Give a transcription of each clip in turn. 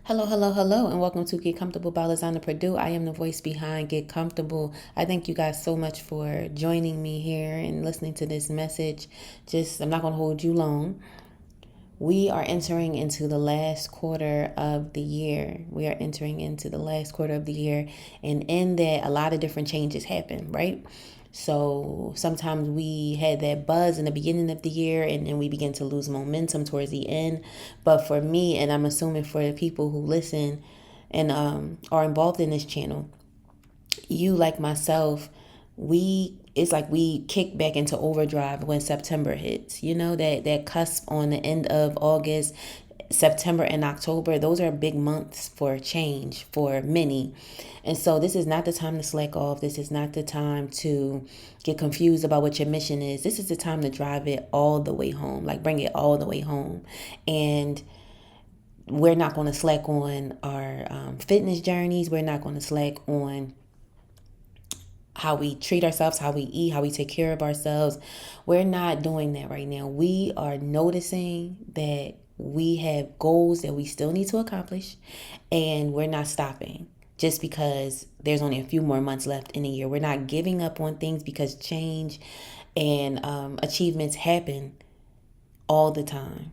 Hello, hello, hello, and welcome to Get Comfortable by Lizana-Prodeaux. I am the voice behind Get Comfortable. I thank you guys so much for joining me here and listening to this message. I'm not going to hold you long. We are entering into the last quarter of the year. And in that, a lot of different changes happen, right? So sometimes we had that buzz in the beginning of the year and then we begin to lose momentum towards the end. But for me, and I'm assuming for the people who listen and are involved in this channel, you like myself, it's like we kick back into overdrive when September hits. You know, that cusp on the end of August, September and October, those are big months for change for many. And so this is not the time to slack off. This is not the time to get confused about what your mission is. This is the time to drive it all the way home, like bring it all the way home. And we're not going to slack on our fitness journeys. We're not going to slack on how we treat ourselves, how we eat, how we take care of ourselves. We're not doing that right now. We are noticing that we have goals that we still need to accomplish, and we're not stopping just because there's only a few more months left in the year. We're not giving up on things because change and achievements happen all the time.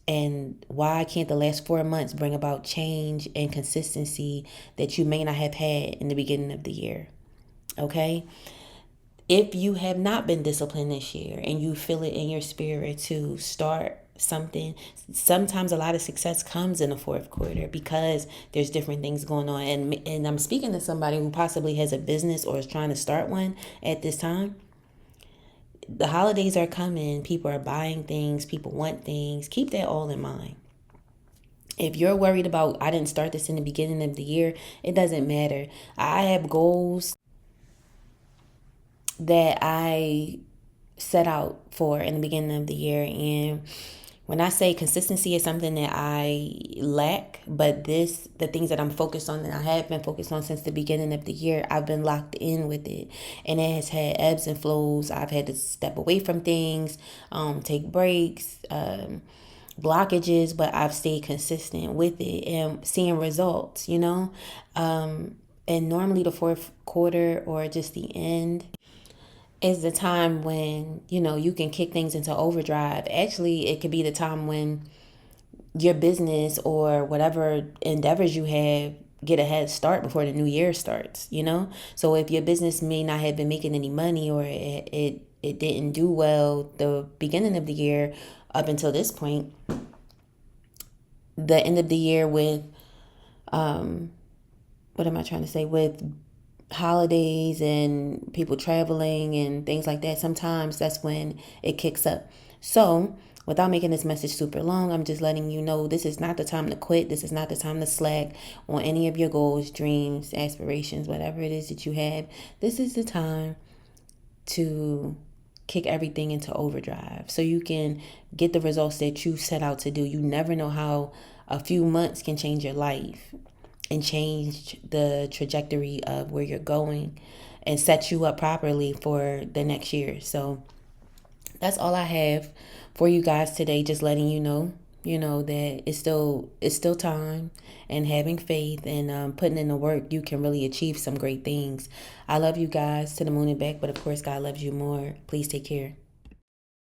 And why can't the last 4 months bring about change and consistency that you may not have had in the beginning of the year? Okay? If you have not been disciplined this year and you feel it in your spirit to start something, sometimes a lot of success comes in the fourth quarter because there's different things going on. And I'm speaking to somebody who possibly has a business or is trying to start one at this time. The holidays are coming. People are buying things. People want things. Keep that all in mind. If you're worried about, I didn't start this in the beginning of the year, it doesn't matter. I have goals that I set out for in the beginning of the year. And when I say consistency is something that I lack, but the things that I'm focused on, that I have been focused on since the beginning of the year, I've been locked in with it. And it has had ebbs and flows. I've had to step away from things, take breaks, blockages, but I've stayed consistent with it and seeing results, you know? And normally the fourth quarter or just the end is the time when, you can kick things into overdrive. Actually, it could be the time when your business or whatever endeavors you have get a head start before the new year starts, So if your business may not have been making any money or it didn't do well the beginning of the year up until this point, the end of the year with, what am I trying to say, with holidays and people traveling and things like that, sometimes that's when it kicks up. So without making this message super long, I'm just letting you know this is not the time to quit. This is not the time to slack on any of your goals, dreams, aspirations, whatever it is that you have. This is the time to kick everything into overdrive so you can get the results that you set out to do. You never know how a few months can change your life and change the trajectory of where you're going and set you up properly for the next year. So that's all I have for you guys today. Just letting you know, that it's still time, and having faith and putting in the work, you can really achieve some great things. I love you guys to the moon and back, but of course God loves you more. Please take care.